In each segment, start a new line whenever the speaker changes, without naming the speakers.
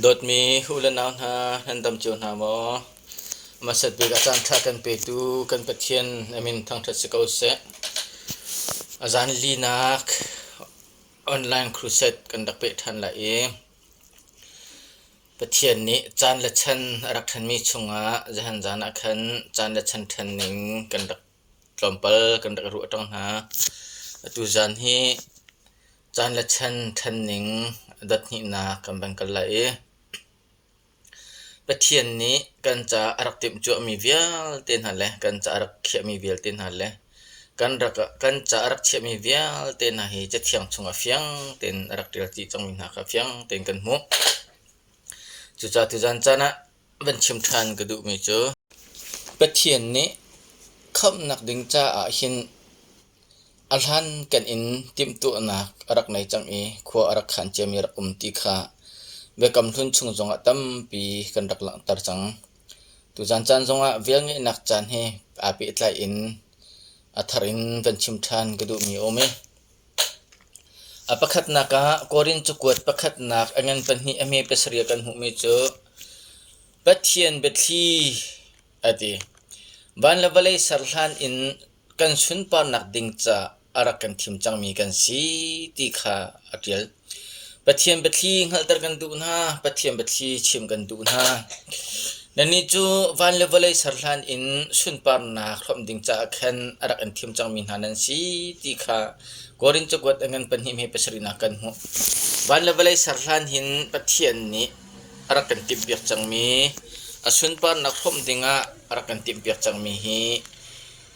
โดดมีอุลนาวนานันดำจวนหามอมาสัตว์เบกอาจารย์ท่ากันเปตูกันปะเทียนอามินทางทัศกาเสอาจารย์ลีนักออนไลน์ครูเซตกันดักเปทันละเอปะเทียนนี้จานละชันรักทันมีชงอาจะหันจานอักขันจานละชันทันหนึ่งกันดักลมเปลกันดักรู้ต้องหาตุจานฮีจานละชันทันหนึ่งดัดนี้นากันบังกันละเอปะเทียนนี้กันจะรักติมจัวมีเวียลเต็นหันเลยกันจะรักเขียมีเวียลเต็นหันเลยกันจะรักเขียมีเวียลเต็นหาฮีจะเที่ยงชงอาเฟียงเต็นรักเดียร์ที่จังมินหาคาเฟียงเต็นกันหูจุจ้าตุจันจานะบันชิมทานกระดูกมีเจอปะเทียนนี้คำนักดึงจ้าอาหินอัลฮันกันอินติมตัวนักรักในจังเอขวารักขันเจมีรักติขาเบกำทุนชงจงตั้มปีกันรักหลังตาจังตุจันจันจงเวียงเงนักจันเฮอาปิตไลอินอัทรินเป็นชิมทานกระดูมีโอเมอปักขัดนักะกอรินจุกวดปักขัดนักอันนั้นเป็นหิอเมเปสเรียกันหูมิจูปัทเทียนเบทีอดีบ้านเลเวลสารลันอินกันชุนปานักดิงจ้าอารักกันทิมจังมีกันสีตีขาอักยลปะเทียนเบทีหัลตรกันดูนะปะเทียนเบทีชิมกันดูนะนั่นนี่จูวันเลเวลสารลันอินชุนปานักครมดิงจ้าขันอารักกันทิมจังมีหานันสีตีขากอรินจุกวดอันนั้นเป็นหิมเฮเปสรีนักกันหูวันเลเวลสารลันหินปะเทียนนี้อารักกันทิมเบียกจังมีอชุนปานักครมดิงอารักกันทิมเบียกจังมีฮี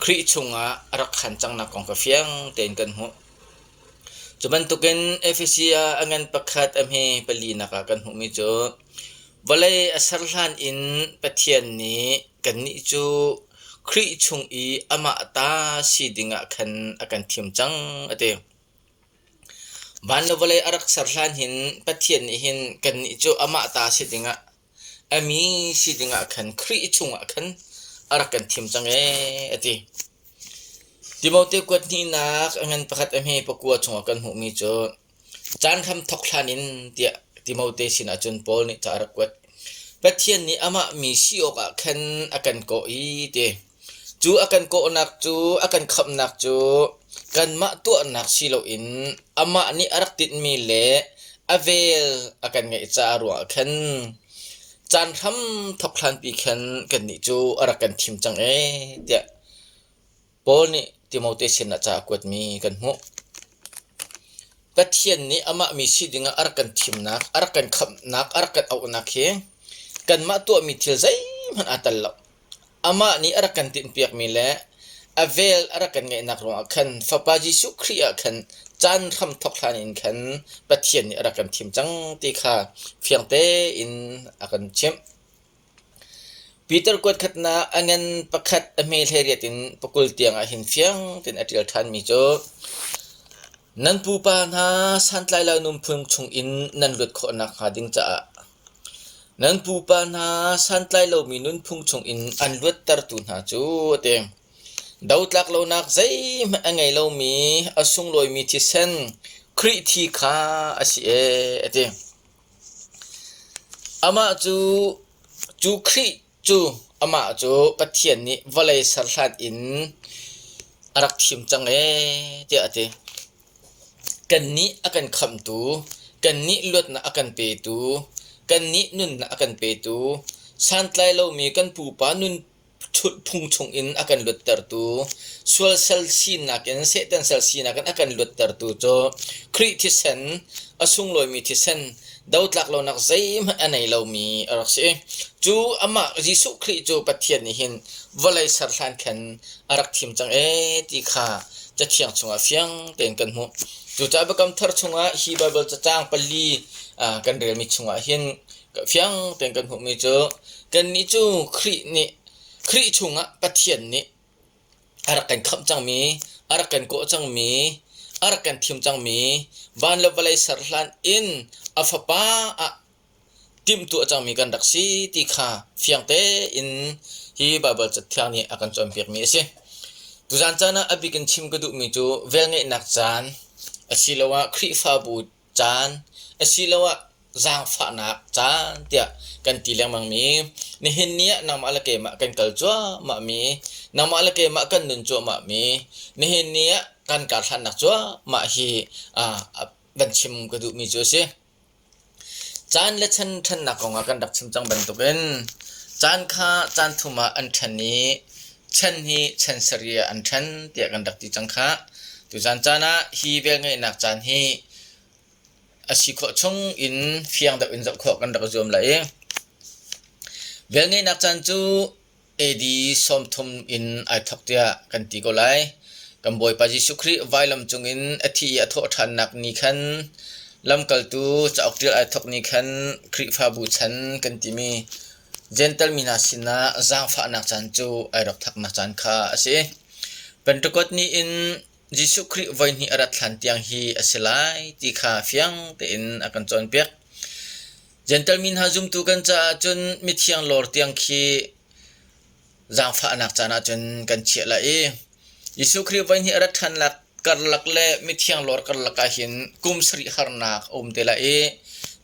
คริชงอารักขันจังนักของกาเฟียงเต็นกันหูจุบันตุกันเอฟซีอาอังานประคัดอเมปลีนักกันหูมิจูวันเลยอาศัยลันอินปะเทียนนี้กันนิจูคริชงอีอามาตาสีดิงาขันอากันทิมจังอเดียบ้านเราวันเลยอารักษาลันหินปะเทียนนี้หินกันนิจูอามาตาสีดิงาอามีสีดิงาขันคริชงอาขันอารักกันทิมจังอดีดิมาวเตกวดนี่นักอันประคัดเมย์ประกวดชงกันหูมีจูจานคำทอกลานินเดียดิมาวเตสินาจนปอลนี่จารักวดปะเทียนนี้อามามีสิโอกาขันอากันโกอีเดจูอากันโกนักจูอากันขับนักจูกันมาตัวนักสิโลอินอามานี่อารักติดมีเล่อเวลอากันไงจารัวขันจานคำทอกลานปีขันกันนี่จูอารักกันทิมจังเดียปอลนี่ที่มาวเตสินจากวดมีกันหูปะเทียนนี้อามามีสิดิงอารักกันทิมนักอารักกันขับนักอารักกันเอานักเฮกันมาตัวมีเทลใจมันอัตลละอามานี่อารักกันติมเปียกมีแลอเวลอารักกันไงนักรองขันฟาปาจิสุครีอาขันจานคำทอกลานินขันปะเทียนนี้อารักกันทิมจังตีขาเฟียงเตอินอากันเชมปีเตอร์กวดขัดนาอันนั้นประคัดอเมริกาตินปกุลเตียงอาหินเฟียงตินอัติลทันมิโจนันปูปานาสันไลลานุมพึงชงอินนันลุดขอนักหาดิงจ้านันปูปานาสันไลลามีนุนพึงชงอินอันลุดตรตุนหาจูเตงดาวตลักลานักใจไม่อังไงลามีอสุงลอยมีทิเซนคริทีคาอาศัยเตงอามาจูคริจูอามาจูปะเทียนนี้วลัยสารลัดอินรักทิมจังเดียเตกันนี้อากันคำตูกันนี้ลวดนะอากันเปตูกันนี้นุนนะอากันเปตูสันไลเรามีกันปูปานุนชุดพุงชงอินอากันลวดตรตูสวลเซลซีนักเซตันเซลซีนักอากันลวดตรตูโจคริทิเซนอสุงลอยมีทิเซนดาวตลักเรานักใจมันอันไหนเรามีอะไรสิจูอามาจิสุคริจูปะเทียนนี่หินวลัยสารลันขันอารักทิมจังตีขาจะเที่ยงชงอาเฟียงเต็นกันหูจูจะประกำทาร์ชงอาฮีบาเบิลจะจ้างปลีกันเรียนมีชงอาหินกับเฟียงเต็นกันหูมีจูกันนี้จูคริชงอาปะเทียนนี่อารักกันคำจังมีอารักกันโกจังมีอารักกันทิมจังมีบ้านเลวลัยสารลันอินอาฟป้าติมตัวจังมีกันดักซีตีขาเฟียงเตอินฮีบาเบิลจะเที่ยงนี้อากันจอมเปียกมีสิตุจันจานะอภิกันชิมกระดูมีจูเวลเงนักจานอาศิลวะคริฟาบูจานอาศิลวะ giang pha nak chan tia kan ti leng mang mi ni hin nia nang ma la ke ma kan kal chua ma mi nang ma la ke ma kan nun chua ma mi ni hin nia kan ka than nak chua ma hi ban chim ka du mi chu se chan le chan than nak nga kan dak chim chang ban to gen chan kha chan thuma an thani chan hi chan saria an than tia kan dak ti chang kha tu chan chana hi vel ngai nak chan hi asi kho chung in fiang da in zap kho kan dak zom lai vel ngai nak chan chu edi som thum in ai thok tia kan ti ko lai kan boi pa ji sukri vailam chung in athi atho than nak ni khan lam kal tu chauk tir ai thok ni khan khri pha bu chan kan ti mi gentle mina sina zang pha nak chan chu ai rok thak nak chan kha ase pentukot ni in jisu khri vai ni arat thlan tiang hi aselai ti kha fiang te in akan chon pek gentle min ha zum tu kan cha chun mi thiang lor tiang khi zang pha nak chana chun kan che la e jisu khri vai ni arat thlan lak kar lak le mi thiang lor kar laka hin kum sri harnak te la e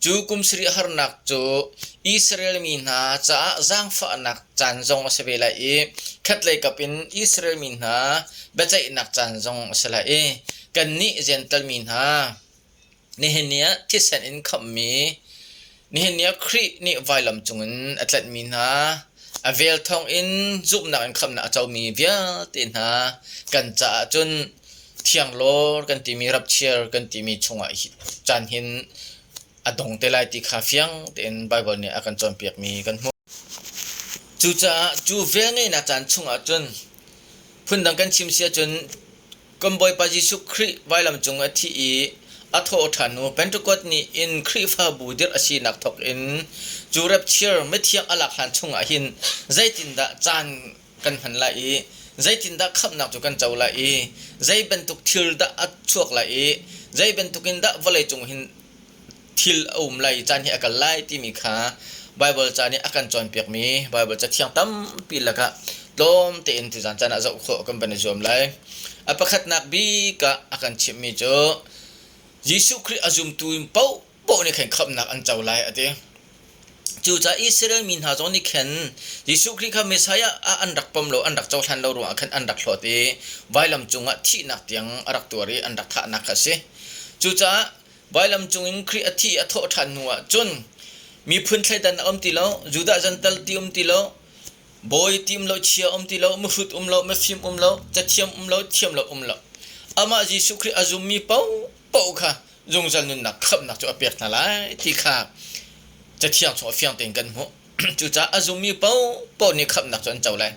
chu kum sri harnak chu Israel min ha cha zang pha nak chan zong asevela e khatlei kapin Israel min ha bachai nak chan zong asela e kan ni gentle min ha ni henia thisan in kham mi ni henia khri ni vailam chungun atlat min ha avel thong in zup nak an kham na chaw mi via tin ha kan cha chun thiang lor kan ti mi rap chiar kan ti mi chunga hi chan hin adong te lai ti kha fiang ten bible ni akan chon piak mi kan mu chu cha chu ve ngai na chan chunga chun phun dang kan chim sia chun komboi pa ji su khri vailam chunga thi i atho thanu pentukot ni in khri fa bu dir asi nak thok in chu rap chiar me thiang alak han chunga hin zaitin da chan kan han lai zaitin da khap nak chu kan chaw lai zai bentuk thil da at chuak lai zai bentukin da volai chung hin thil lai chan hi akal lai ti mi kha bible chani akan chon piak mi bible cha thiang tam pi laka lom te in ti jan chana zo kho kan ban zom lai apakhat nak bi ka akan chim mi cho jisu khri azum tu im pau po ni khen khap nak an chaw lai ate chu cha Israel min ha zoni khen jisu khri kha mesaya an dak pom lo an dak chaw than lo ru khan an dak hlote vailam chunga thi nak tiang arak tuari an dak tha nak ase chu cha vailam chungin khri athi atho than nuwa chun mi phun thlai dan ti lo juda jantal ti ti lo boy tim lo chia ti lo mufut lo mafim lo chathiam lo thiam lo lo ama jisu khri azum mi pau kha zungzal nun nak khap nak chu apek na lai ti kha chathiam chu fiang ten kan mo chu cha azum mi pau ni khap nak chon chaw lai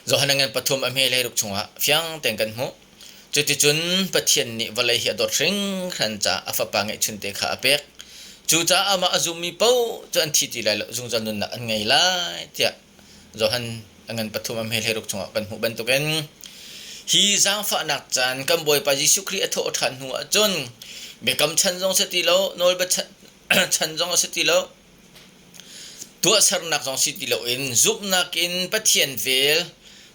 zo hanangan pathum am he lai ruk chunga fiang ten kan mo chuti chun pathian ni walai hi ador ring khan cha afa pangai chunte kha apek chu cha ama azumi pau chan thi ti lai zungzal nun na an ngai lai tia zohan angan pathum am hel heruk chunga kan hu ban to ken hi zang fa nak chan kam boy pa jisu khri atho than hu chon be kam chan jong se ti lo nol ba chan jong se ti lo tu sar nak jong si ti lo in zup nak in pathian vel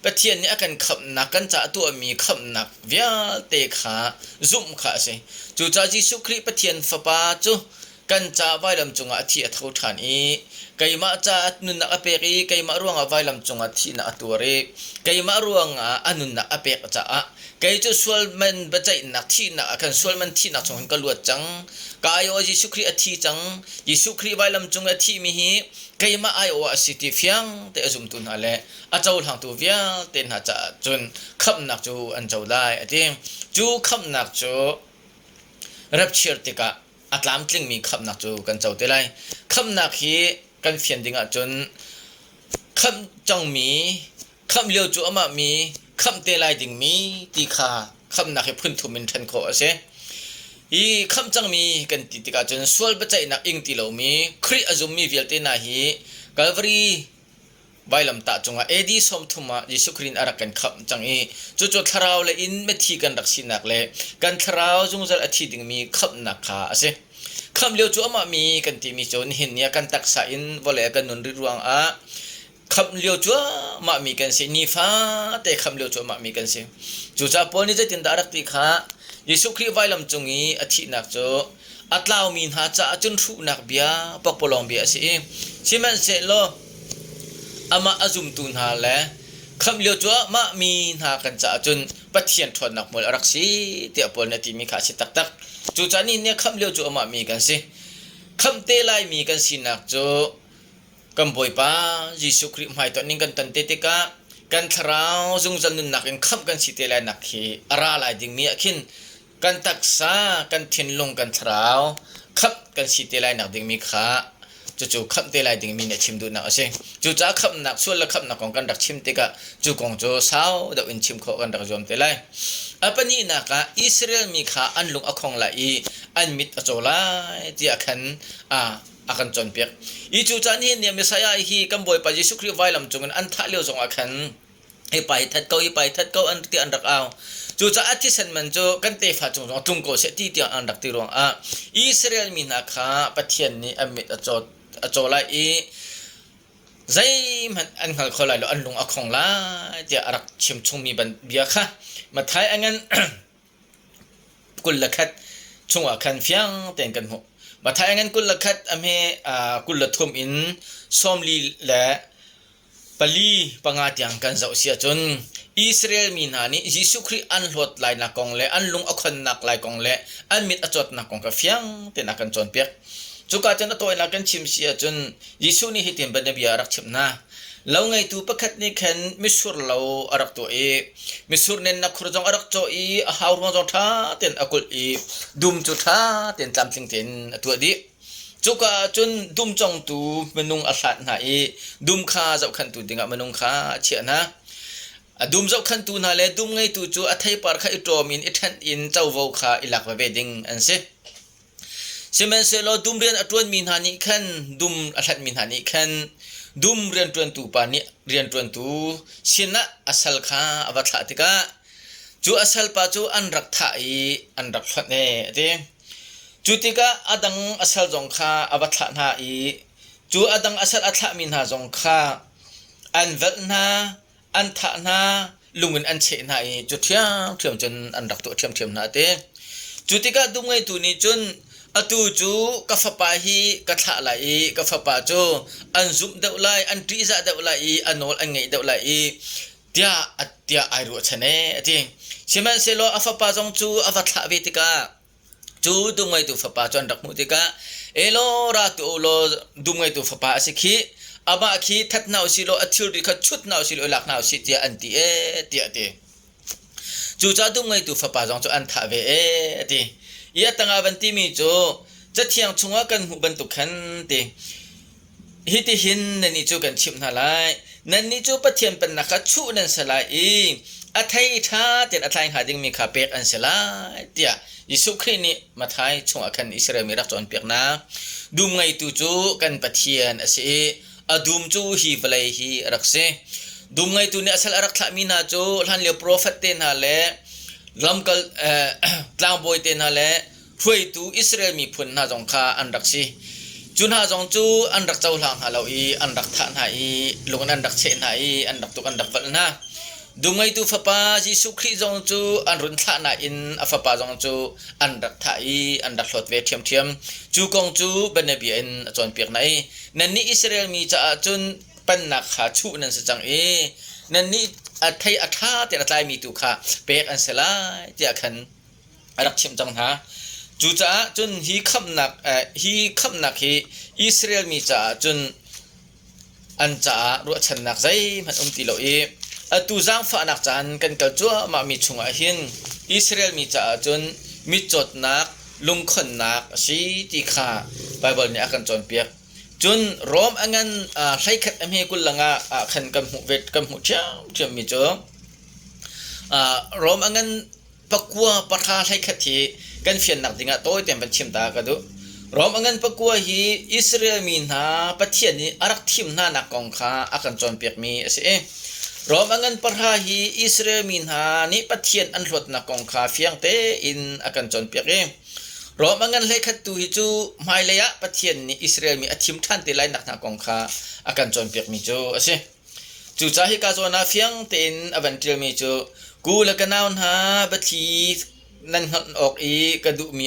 pathian ni akan khap nak kan cha tu mi khap nak vial te kha zum kha se chu cha jisu khri pathian fa pa chu kan cha vailam chunga thi atho than i kaima cha nun na apeki kaima ruanga vailam chunga thi na atore kaima ruanga anun na apek cha a kai chu solman bachai na thi na akan solman thi na chung ka luat chang kayo jisu khri athi chang jisu khri vailam chunga thi mi hi kaima ayo asiti fiang te azum tun ale achau hang tu via ten ha cha chun khap nak chu an chau lai ati chu khap nak chu rapture tika atlam tling mi khap nak chu kan chau te lai khap nak hi kan fian dinga chun kham chang mi kham leo chu ama mi kham te lai ding mi ti kha kham nak he phun thu min than kho ase i kham chang mi kan ti tika chun swal bachai nak ing ti lo mi khri azum mi velte na hi calvary bailam ta chunga edi som thuma jisu khrin arakan kham changi chu chu tharau le in me thi kan rak sinak le kan tharau jungzal athi ding mi khap na kha ase kham leo chu ama mi kan ti mi chon hin nia kan taksa in vole kan nun ri ruang a kham leo chu ma mi kan se ni fa te kham leo chu ma mi kan se chu cha pol ni je tin darak ti kha jisu khri bailam chungi athi nak chu atlaw min ha cha chun thu nak bia pakpolong bia si man se lo ama azum tun ha le kham leo chwa ma min ha kan cha chun pathian thon nak mol arak si ti apol na ti mi kha si tak tak chu cha ni ne kham leo chu ama mi kan si kham te lai mi kan si nak chu kam boi pa jisu kri mai to ning kan tan te te ka kan thrau zung zan nun nak in kham kan si te lai nak hi ara lai ding mi akhin kan taksa kan thin lung kan thrau khap kan si te lai nak ding mi kha chu khap te lai ding mi ne chim du na ase chu cha khap nak sul la khap na kong kan dak chim te ka chu kong jo sao da in chim kho kan dak jom te lai apani na ka Israel mi kha an lung akhong la i an mit achola ti akhan akan chon pek I chu cha ni ne Messiah hi kam boy pa Jesu Christ vai lam chung an tha leo jong akhan e pai that ko an ti an dak aw chu cha athi san man chu kan te fa chung tung ko se ti an dak ti rong Israel mi na kha pathian ni amit achola I zai man an hal kholai lo an lung akhong la ti arak chim chung mi ban bia kha mathai angan kul lakhat chung akhan fiang ten kan hu mathai angan kul lakhat ame kul lathum in somli la pali panga tiang kan zau sia chun Israel mi na ni Jesu Christ an lot lai na kong le an lung akhon nak lai kong le an mit achot na kong ka fiang ten akan chon pek chuka chen atoi na kan chim sia chun Jesu ni hitim ban bia rak chim na lo ngai tu pakhat ni khan misur lo arak to misur nen na khurjong arak cho haur mo tha ten akul dum chu tha ten tlamtling ten tu di chuka chun dum chong tu menung asat na dum kha zau khan tu dinga menung kha chia na dum zau khan tu na le dum ngai tu chu athai par kha itomin ithan in chau vo kha ilak wa wedding an se semen se lo dum rian atwan min hani khan dum asat min hani khan dum rian tuan tu pa ni rian tuan tu sina asal kha abatha tika chu asal pa chu an rak tha an rak phat ne te chutika adang asal jong kha abatha na chu adang asal atha min ha jong kha an vel na an tha na lungin an che na chu thiam chun an rak to thiam na te chutika dum ngai tu ni chun atu chu ka fapa hi ka tha lai ka fapa chu an zum deu lai an tri za deu lai anol an ngei deu lai tia ai ru chane ati siman se lo afapa jong chu avatha vetika chu dungai tu fapa chon rak mutika elo ra tu lo dungai tu fapa asikhi aba khi that nau si lo athil ri kha chut nau si lo lak nau si tia anti tia te chu cha dungai tu fapa jong chu an tha ve ati ia tanga banti mi cho chathiang chunga kan hu ban tu khan te hiti hin nani chu kan chim na lai nani chu pathian pan na kha chu nan salai athai tha ten athai ha ding mi kha pek an salai tia Yesu Christ ni mathai chunga khan Israel mi rak chon pek na dum ngai tu chu kan pathian ase adum chu hi valai hi rakse dum ngai tu ni asal arak thla mi na chu hlan le prophet te na le lamkal tlang boy te na le hui tu Israel mi phun na jong kha an rak si chun ha jong chu an rak chau hlang ha lo an rak tha na lungan an rak che na an rak tu an rak val na dungai tu fapa Jesu Christ jong chu an run tha na in afapa jong chu an rak tha an rak hlot ve thiam chu kong chu banabi in chon pek na nan ni Israel mi cha chun pan na kha chu nan sa chang nan ni athai atha te atlai mi tu kha pek an sela ti akhan arak chim chang ha chu cha chun hi kham nak hi Israel mi cha chun an cha ru chan nak zai man ti lo atu zang fa nak chan kan kal chua ma mi chunga hin Israel mi cha chun mi chot nak lung khon nak si ti kha Bible ni akan chon pek chun rom angan hlai khat am he kul langa khan kam hu vet kam hu cham mi cho rom angan pakwa patha hlai khat thi kan fian nak dinga toy tem ban chim ta ka du rom angan pakwa hi Israel mi na pathian ni arak thim na na kong kha akan chon pek mi ase rom angan parha hi Israel mi na ni pathian an hlot na kong kha fiang te in akan chon pek rom angan hlai khat tu hi chu mai leya pathian ni Israel mi athim than te lai nak na kong kha akan chon pek mi chu ase chu cha hi ka zo na fiang ten avantil mi chu ku la kanaun ha bathi nan hon ok ka du mi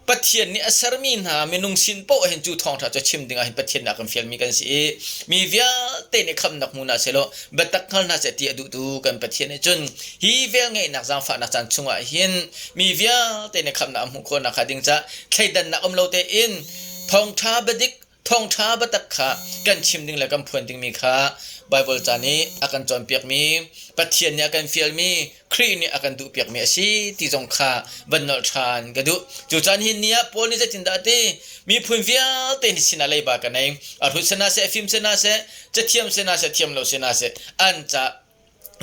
ปัทเทียนนี่อสารมีนหาเมนุงสินโปเห็นจูทองถ้าจะชิมดิ่งเห็นปัทเทียนนักกันเฟียลมีกันสิมีเวียเตนิคำนักมุนาเซโลบัตักขันน่าจะตีดูดูกันปัทเทียนจนฮีเวลไงนักจางฟ้านักจางชุงเห็นมีเวียเตนิคำนักมุขนักขัดดิ่งจะใครดันนักอมโลเตอินทองท้าบดิกทองท้าบัตักขากันชิมดิ่งและกันพวนดิ่งมีขาไบเบิลจานี้อากันจอนเปียกมีปัทเทียนเนี่ยอากันเฟียลมีครีนี่อากันดูเปียกมีอาชีที่จงขาบันนอลชานกระดูจูจานหินเนี่ยพอนี่จะจินดาตีมีพูนเวียเตนิสินาเลยบากันเองอารุษนาเสฟิมเสนาเสจะเทียมเสนาเสเทียมโลเสนาเสอันจะ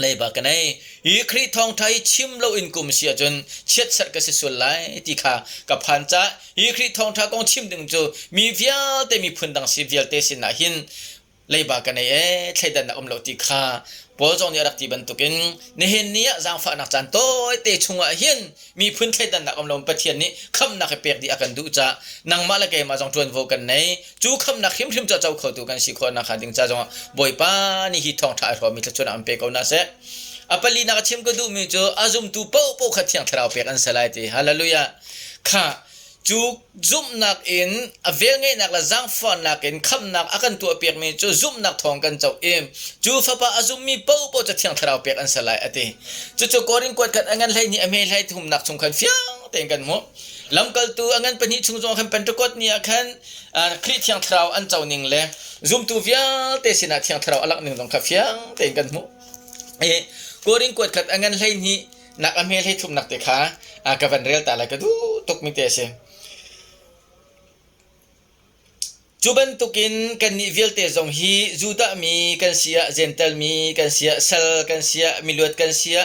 เลยบากันเองอีครีทองไทยชิมโลอินกุมเสียจนเช็ดสัตกษสุดไลที่ขากับพันจะอีครีทองไทยกองชิมดึงจูมีเวียเตมีพูนดังสิเวียเตสินาหินเลยบากันเองใช้ดันนักอมโลติขาพอจงเนี่ยรักที่บรรทุกินในเห็นนี้จางฟ้านักจันโตเตชงว่าเห็นมีพื้นใช้ดันนักอมโลปะเทียนนี้คำนักเปียกดีอากันดูจะนางมาละเกมาจงชวนโวกันในจูคำนักหิมหิมจะเจ้าเขาดูกันสิคนนักขัดดิงจะจงบ่อยป้านี่ฮิตทองถ่ายรอมีทชวนอันเปกเอาหน้าเสอปลีนักชิมก็ดูมีจูอาซุมตูเป้าเป้าขัดเทียงทราวเปียกอันสลายตีฮาเลลูยาค่ะจูซุมนักอินเวลไงนักละจางฟ้านักอินคำนักอากันตัวเปียกมีจูซุมนักทองกันเจ้าเอ็มจูฟ้าป้าอาซุมมีเป้าเป้าจะเทียงทราวเปียกอันสลายอติจูกอรินกวดกันอันนั้นเลยนี่อเมลัยทุ่มนักชงขันเฟียงเต็งกันหมดลำกัลตูอันนั้นเป็นหิชงจงขันเป็นตะกดนี่ขันคลิเทียงทราวอันเจ้าหนึ่งเลยซุมตูเฟียเตสินาเทียงทราวอันลักหนึ่งลงขับเฟียงเต็งกันหมดกอรินกวดกันอันนั้นเลยนี่นักอเมลัยทุ่มนักเตะขากับวันเรียลตาละก็ดูตกมิเตเซจูบันตุกินกันนิเวลเตจงฮีจูดามีกันเสียเจนเทลมีกันเสียเซลกันเสียมิลวดกันเสีย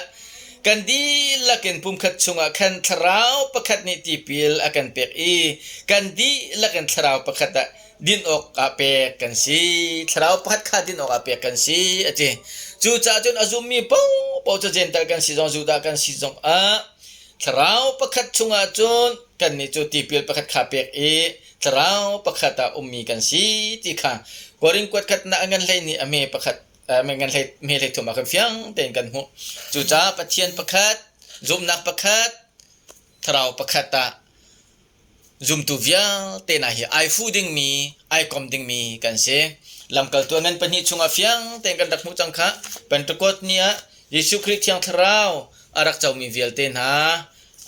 กันดีลักนปุ่มขัดชงอาคันทราวประคัดนิติพิลอากันเปียกอีกันดีลักนทราวประคัดดินออกอาเปียกกันสีทราวประคัดขาดินออกอาเปียกกันสีอเจจูจ่าจนอาซุมีปูปูจะเจนเทลกันสีจงจูดากันสีจงทราวประคัดชงอาจนกันนิจูติพิลประคัดขาเปียกอีทราวประคัดมีกันสีที่ข้ากอริงกวดขัดนักงันเลยนี่อเมประคัดไม่งั้นเลยไม่เลยถูกมากันเฟียงเต็งกันหูจูจ้าปัจเจียนประคัดซุมนักประคัดทราวประคัดตาซุมตูเวียเตน่าเหียไอฟูดิ้งมีไอคอมดิ้งมีกันเสลำกัลตัวนั้นเป็นหิชงอาเฟียงเต็งกันดักมุจังค่ะเป็นตะกดเนี่ยยิสุคริสต์ยังทราวอารักเจ้ามีเวียลเตนหา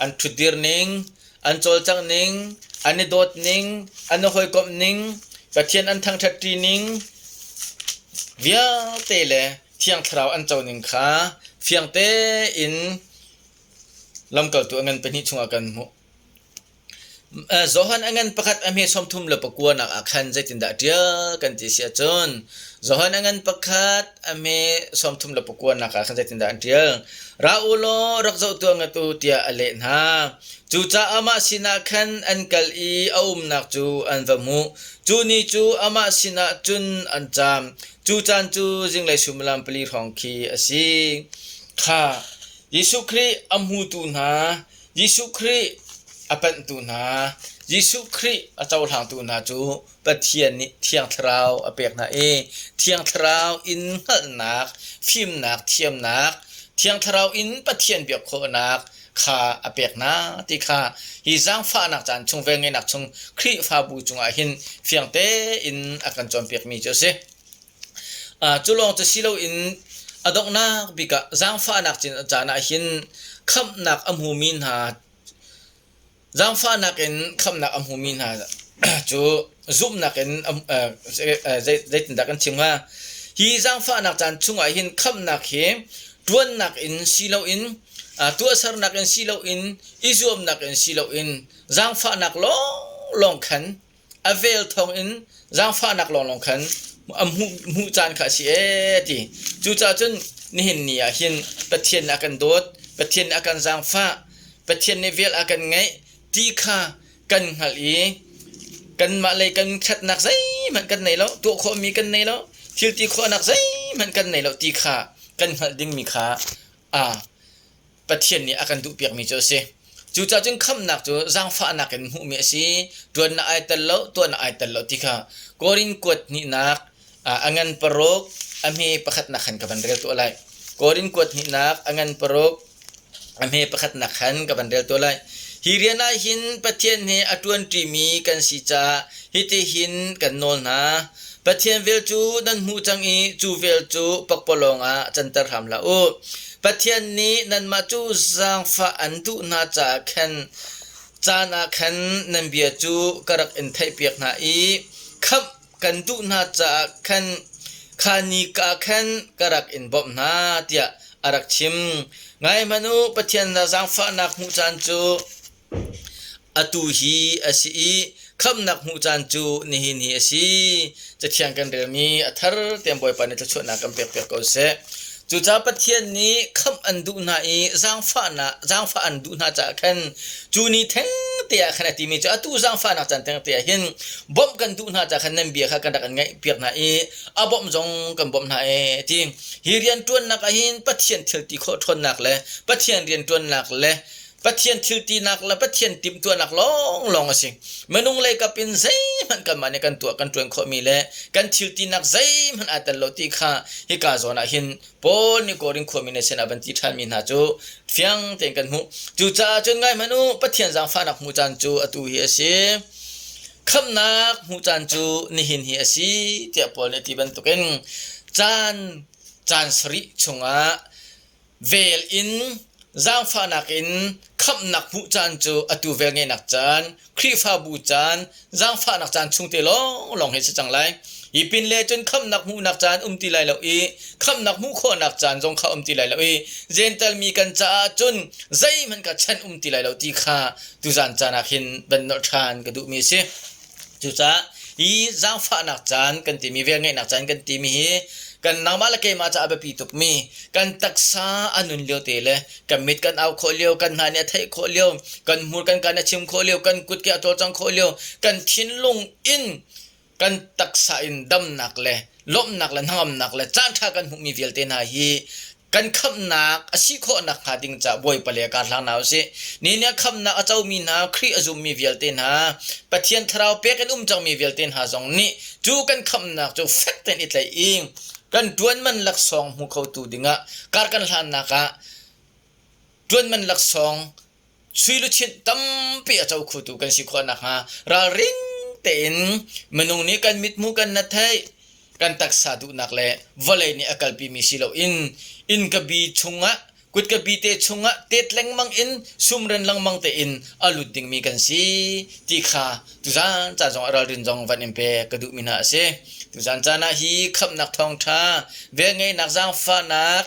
อันทุดิร์นิงอันโจลจังนิงอันนี้โดดนิงอันนู้นคอยกบนิงปัจเจียนอันทั้งทัดตีนิงเวียเตเลเทียงทราวอันเจ้าหนึ่งขาเฟียงเตอินลำเก่าตัวเงินเป็นหิชงอากันมุโซฮันอันนั้นประคัดอเมซอมทุ่มเลปกวนนักอาคันใจตินดาเดียกันที่เสียจนโซฮันอันนั้นประคัดอเมซอมทุ่มเลปกวนนักอาคันใจตินดาเดียราอูโลรักเจ้าตัวเงตูเตียอเลนฮาจูจ้าอามาสินาคันอันกัลอีอานักจูอันวมูจูนี่จูอามาสินาจุนอันจามจูจันจูจิงเลยชุมลำปลีของคีอสีข้ายิสุครีอัมหูตูนายิสุครีอปันตูนายิสุครีอาเจ้าทางตูนาจูปะเทียนนิเทียงทราวอเปียกนาเอเทียงทราวอินหัลนักฟิมนักเทียมนักเทียงทราวอินปะเทียนเบียกโคนักข้าอเปียกนาที่ข้าฮิจังฟ้านักจันชงเวงเงนักชงครีฟ้าบูจงอาหินเฟียงเตอินอากันจอมเปียกมีเจเซจุลองจะสิโลอินอดอกนักบิกะจังฟ้านักจินจานาหินคำนักอมหูมินหาจังฟ้านักอินคำนักอมหูมินหาจูซุมนักอินใจตินดักกันชิมว่าฮิจังฟ้านักจันชงอาหินคำนักเฮดวนนักอินสิโลอินตัวสารนักอินสิโลอินอิซุมนักอินสิโลอินจังฟ้านักลองขันอเวลทองอินจังฟ้านักลองขันมูจานขาเสียทีจูจ่าจนนี่เห็นนี่เห็นปะเทียนอากันโดดปะเทียนอากันจางฟ้าปะเทียนในเวลอากันไงตีข้ากันหัลอีกันมาเลยกันขัดนักใจมันกันไหนแล้วตัวโคมีกันไหนแล้วทิลตีโคนักใจมันกันไหนแล้วตีข้ากันหัลดิ้งมีข้าปะเทียนนี่อากันดุเปียกมีเจ้าเสจูจ่าจนคำนักจูจางฟ้านักกันหูมีสิตัวน่าไอตัลโลตัวน่าไอตัลโลตีข้ากอรินกวดนี่นักangan perok amhe pakat nakhan ka bandrel to alai korin kwat hinak angan perok amhe pakat nakhan ka bandrel to alai ฮิเรียนาหินปะเทียนเฮอตวนตรีมีกันสิจาฮิติหินกันโนลนาปะเทียนเวลจูนันหูจังอีจูเวลจูปักปลงอาจันตรามลาอูปะเทียนนี้นันมาจูจางฟ้าอันตุนาจาคันจานาคันนันเบียจูกรักอินไทยเปียกนาอีขับกันตุนาจาคันขานีกาคันกรักอินบอบนาเตียอารักชิมไงมนุปะเทียนนาจางฟ้านักหูจันจูอตูฮีอสีคำนักหูจันจูนิหินฮีอสีจะเทียงกันเรื่องมีอัธรเตรียมบอยปานจะชวนนักกันเปียกๆก็เสจูจ้าปะเทียนนี้คำอันดูนาอีจางฟ้าอันดูนาจากขันจูนี่แทงเตียขณะที่มีจ้าตูจางฟ้านักจันแทงเตียเห็นบ่มกันดูนาจากขันนั่นเบียร์กันดักกันไงเปียกนาอีอาบ่มจงกันบ่มนาเอที่ฮิเรียนจวนนักหินปะเทียนเถิดที่โคทนนักเลยปะเทียนเรียนจวนนักเลยปะเทียนทิลตีนักและปะเทียนติมตัวนักลองสิมนุงเลยกับเป็นใจมันกันมาในกันตัวกันขมีเลยกันทิลตีนักใจมันอาจจะลดที่ข้าฮิกาโซนาหินปนนี่ก็ริงขมีในเสนาบันทิทันมีนาจูเฟียงเต็งกันหูจูจ้าจนไงมนุปะเทียนจางฟ้านักหูจันจูอตูเฮียสิคำนักหูจันจูนิหินเฮียสิเทียปนในที่บรรทุกันจานสริชงะเวลอินจางฟ้านักอินคำนักหูจันจูอตูเวลเงนักจันครีฟ้าบูจันจางฟ้านักจันชุงเตลองเห็นสังไรอีปินเลจนคำนักหูนักจันตีไลแล้วอีคำนักหูโคนักจันจงข้าตีไลแล้วอีเจนตัลมีกันจ้าจนใจมันกับฉันตีไลแล้วตีข้าตุจันจานักหินเป็นนทานกระดูมีสิจุจ้าอีจางฟ้านักจันกันตีมีเวลเงนักจันกันตีมีกันนามาละเกมาจะอาเบปีตุกมีกันตักษาอนุนเลียวเตเลกันมิดกันเอาโคเลียวกันหาเนี่ยไทยโคเลียวกันมูกันกันชิมโคเลียวกันกุดเกอตัวจังโคเลียวกันทินลงอินกันตักษาอินดำหนักเลยล้มหนักเลยน้ำหนักเลยจ้างท่ากันหุมีเวลเตนาฮีกันคำนักอาศิโคนักหาดิงจะบวยเปลี่ยการหลังหนาวสินี่เนี่ยคำนักอาเจ้ามีนาครีอาจุมีเวลเตนาปะเทียนทราวเปียกันจังมีเวลเตนหาจงนี่จูกันคำนักจูเฟกเตนอิตเลยอิงกันดวนมันลักซองหูเขาตูดิงะการกันหลานนักะดวนมันลักซองช่วยลุชินตั้มปีอาเจ้าคูตูกันสิโคนักฮะราริงเต็นมนุงนี้กันมิดมูกันนัทไทยกันตักษาดูนักเล่วลัยนี่อากาศปีมิสิโลอินกบีชงะกุดกบีเตชงะเตตแรงมังอินซุมเรนลังมังเตอินอาลุดดิงมีกันสิที่ข้าตุจานจาจงอารารินจงวันอิมเปกระดูมินาเสตุจานจานาฮีขับนักทองท้าเวงไงนักจางฟ้านัก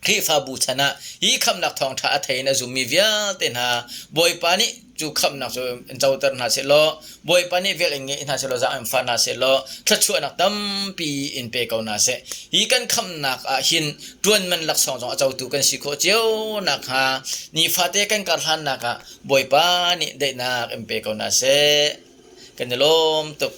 ครีฟ้าบูชนะฮีขับนักทองท้าไทยนะจุมีเวียเต็นหาบอยปานิจูขับนักจูเจ้าตระนาเสลบอยปานิเวลเองอินหาเสลจางฟ้านาเสลทัดชวนนักตั้มปีอินเปกเอานาเสฮีกันขับนักหินดวนมันลักษณ์จงเจ้าตูกันสิโคเจียวนักฮานี่ฟาเตกันการหันนักบอยปานิได้นักอินเปกเอานาเสกันลมตุก